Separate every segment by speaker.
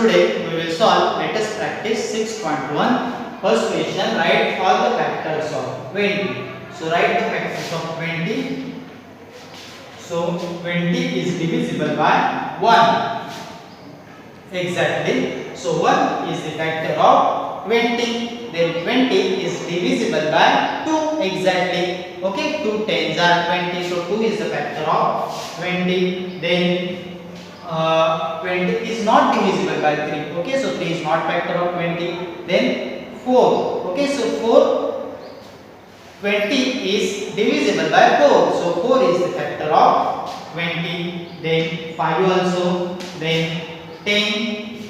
Speaker 1: Today we will solve. Let us practice 6.1. First question, write all the factors of 20. So write the factors of 20. So 20 is divisible by 1. Exactly. So 1 is the factor of 20. Then 20 is divisible by 2. Exactly. Okay, 2 tens are 20. So 2 is the factor of 20. Then 20 is not divisible by 3. Okay, so 3 is not factor of 20. Then 4. Okay, so 20 is divisible by 4. So 4 is the factor of 20. Then 5 also. Then 10.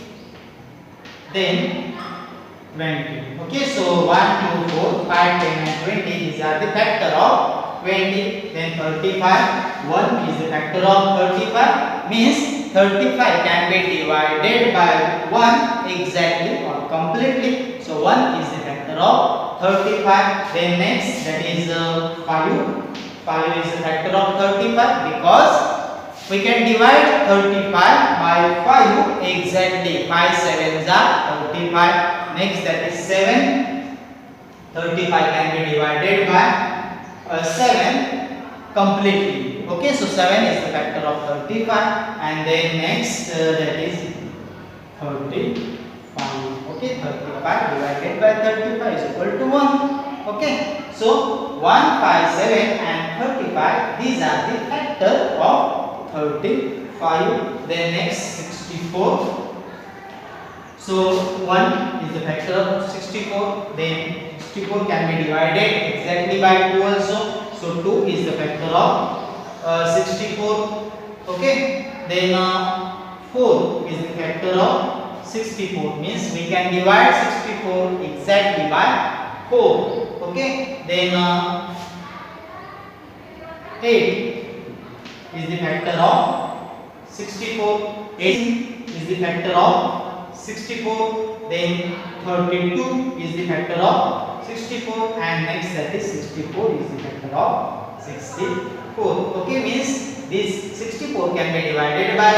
Speaker 1: Then 20. Okay, so 1, 2, 4, 5, 10 and 20. These are the factor of 20. Then 35. 1 is the factor of 35. Means 35 can be divided by 1 exactly or completely. So 1 is the factor of 35. Then next, that is 5. 5 is the factor of 35 because we can divide 35 by 5 exactly. 5 sevens are 35. Next, that is 7. 35 can be divided by 7 completely. Okay, so 7 is the factor of 35. And then next, that is 35. Okay, 35 divided by 35 is equal to 1. Okay, so 1, 5, 7 and 35, these are the factor of 35. Then next, 64. So 1 is the factor of 64. Then 64 can be divided exactly by 2 also. So 2 is the factor of 64. Okay. Then 4 is the factor of 64. Means we can divide 64 exactly by 4. Okay. Then 8 is the factor of 64. 8 is the factor of 64. Then 32 is the factor of 64. And next, that is 64 is the factor of 64. Okay, means this 64 can be divided by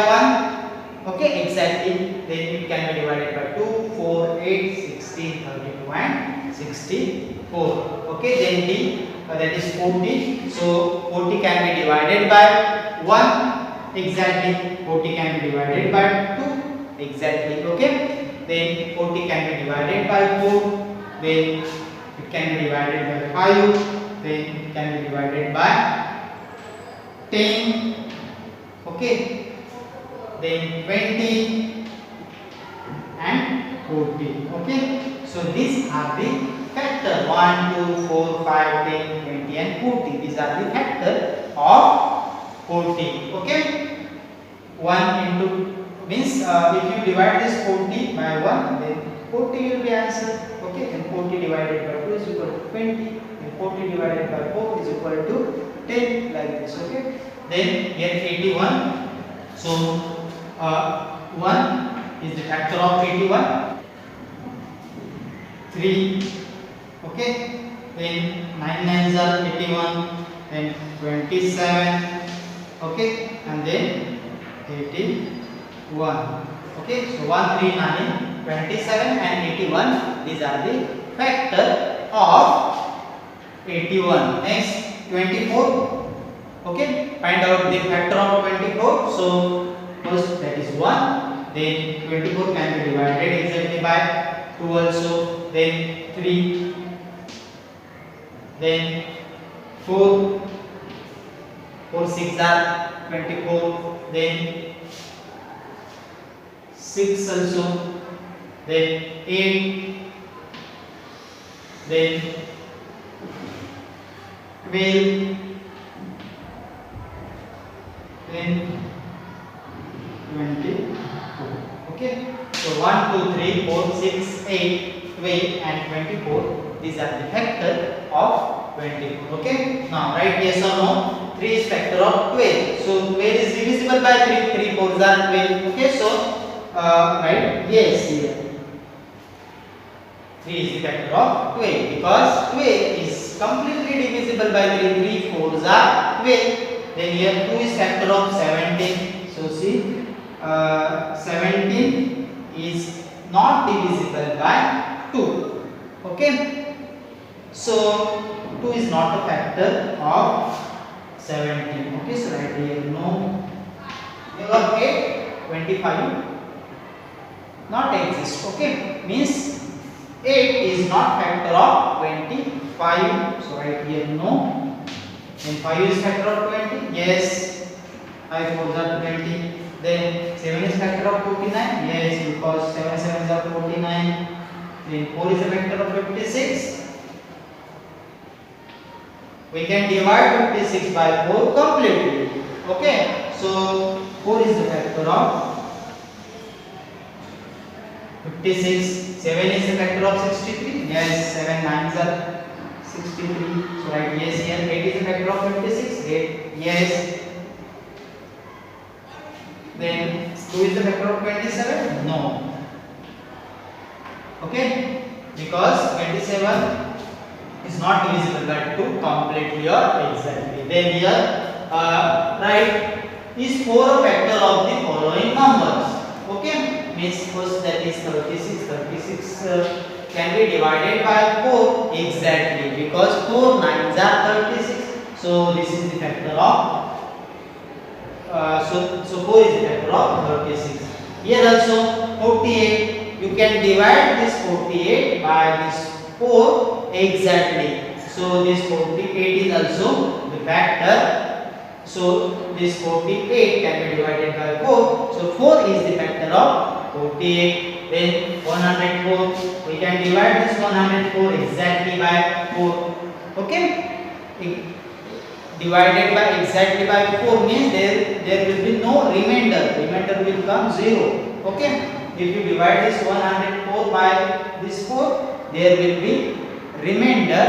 Speaker 1: 1. Okay, exactly. Then it can be divided by 2, 4, 8, 16, 32 and 64. Okay, then D, that is 40. So 40 can be divided by 1. Exactly. 40 can be divided by 2. Exactly. Okay. Then 40 can be divided by 4. Then it can be divided by 5. Then it can be divided by 10. Okay. Then 20 and 40. Okay. So these are the factor 1, 2, 4, 5, 10, 20 and 40. These are the factor of 40. Okay. 1 into means if you divide this 40 by 1, then 40 will be answer. Okay, then 40 divided by 2 is equal to 20, and 40 divided by 4 is equal to 10, like this. Okay, then here 81. So 1 is the factor of 81. 3. Okay, then 9 nines are 81, then 27. Okay, and then 81. Okay, so 1, 3, 9, 27 and 81. These are the factor of 81. Next, 24. Okay, find out the factor of 24. So first, that is 1. Then 24 can be divided exactly by 2 also. Then 3. Then 4. 4 6 are 24. Then 6 also. Then 8. Then 12. Then 22. Okay. So 1, 2, 3, 4, 6, 8, 12 and 24. These are the factor of 24. Okay. Now write yes or no. 3 is factor of 12. So 12 is divisible by 3. 3 4s are 12. Okay. So write yes here. 3 is the factor of 12 because 12 is completely divisible by 3. 3 4s are 12. Then here 2 is factor of 17. So see 17 is not divisible by 2. Okay, so 2 is not a factor of 17. Okay, so right here no. Here of 8, 25 not exist. Okay, means 8 is not factor of 25. So right here no. Then 5 is factor of 20. Yes. 5 4s are 20. Then 7 is factor of 49. Yes, because 7 7s are 49. Then 4 is a factor of 56. We can divide 56 by 4 completely. Okay, so 4 is the factor of 56. 7 is the factor of 63. Yes, 7 9s are 63. So right, yes, here 8 is the factor of 56. 8, yes. Then 2 is the factor of 27. No. Okay, because 27 is not divisible by 2 completely or exactly. Then here right, is 4 a factor of the following numbers? Okay, means first that is 36. 36 can be divided by 4 exactly, because 4 9s are 36. So this is the factor of so 4 is the factor of 36. Here also 48, you can divide this 48 by this 4 exactly. So this 48 is also the factor. So this 48 can be divided by 4. So 4 is the factor of 48. Then 104, we can divide this 104 exactly by 4. Okay, divided by exactly by 4 means there will be no remainder. Remainder will come 0. Okay, if you divide this 104 by this 4, there will be remainder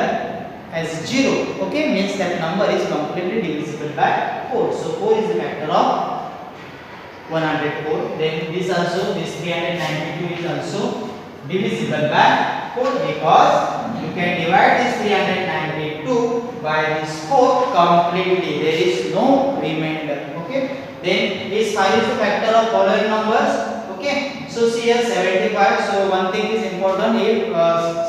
Speaker 1: as 0. Okay, means that number is completely divisible by 4. So 4 is the factor of 104. Then this also, this 392 is also divisible by 4, because you can divide this 392 by this 4 completely. There is no remainder. Okay, then this 5 is the factor of following numbers. Okay, so see here 75. So one thing is important, if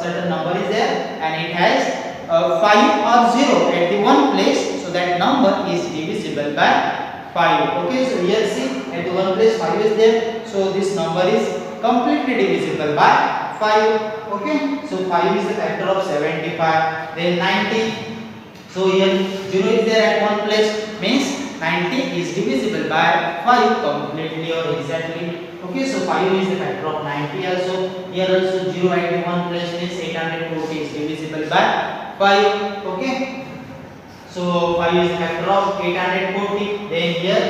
Speaker 1: certain number is there and it has 5 or 0 at the one place, so that number is divisible by 5. Okay, so here see at the one place 5 is there, so this number is completely divisible by 5. Okay, so 5 is the factor of 75. Then 90. So here 0 is there at one place, means 90 is divisible by 5 completely or exactly. Okay, so 5 is the factor of 90 also. Here also 0 at the one place means 840 is divisible by 5. Okay, so 5 is the factor of 840. Then here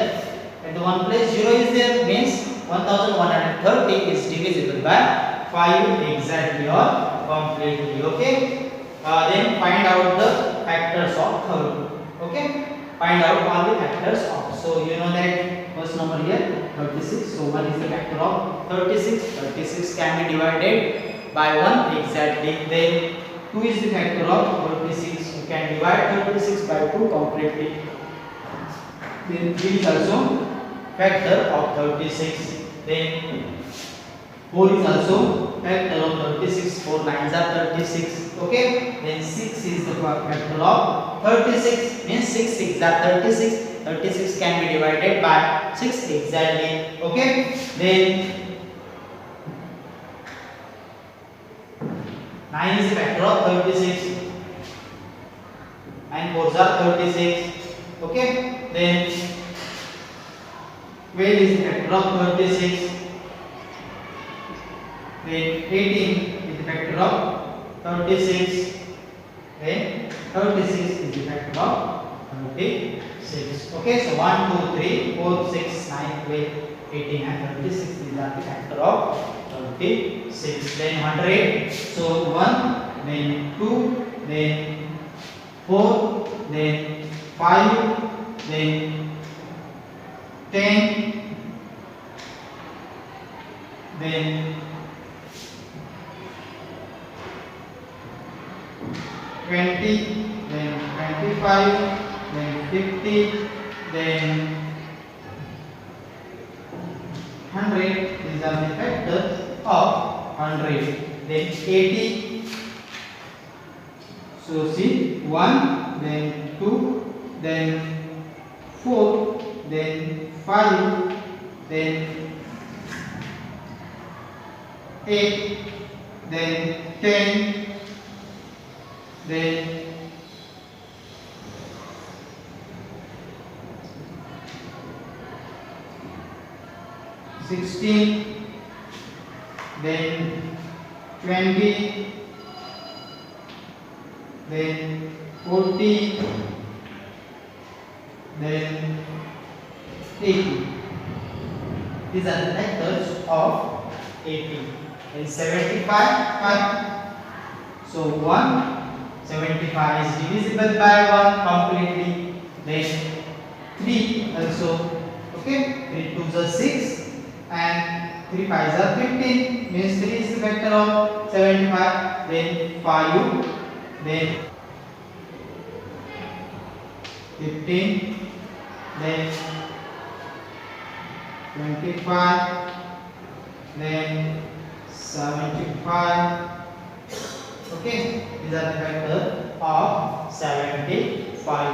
Speaker 1: at the one place 0 is there, means 1130 is divisible by 5 exactly or completely. Okay, then find out the factors of 30. Okay, find out all the factors of. So you know that first number here 36. So 1 is the factor of 36. 36 can be divided by 1 exactly. Then 2 is the factor of 36. You can divide 36 by 2 completely. Then 3 is also factor of 36. Then 4 is also factor of 36. 4 9s are 36. Okay, then 6 is the factor of 36, means 6 6s are 36. 36 can be divided by 6 exactly. Okay, then 9 is the factor of 36. 9 4s are 36. Okay, then 12 is the factor of 36. Then 18 is the factor of 36. Then 36 is the factor of 36. Okay, so 1 2 3 4 6 9 12 18 and 36 these are the factor of 36. Then 100. So 1, then 2, then 4, then 5, then 10, then 20, then 25, then 50, then 100. These are the factors of 100. Then 80. So see 1, then 2, then 4, then 5, then 8, then 10, then 16, then 20, then 40, then 80. These are the factors of 80. Then 75, 5. So 75 is divisible by 1 completely. Then 3 also. Okay, 3 2s are 6 and 3 5s are 15. Means 3 is the factor of 75. Then 5, then 15, then 25, then 75. Okay, these are the factors of 75.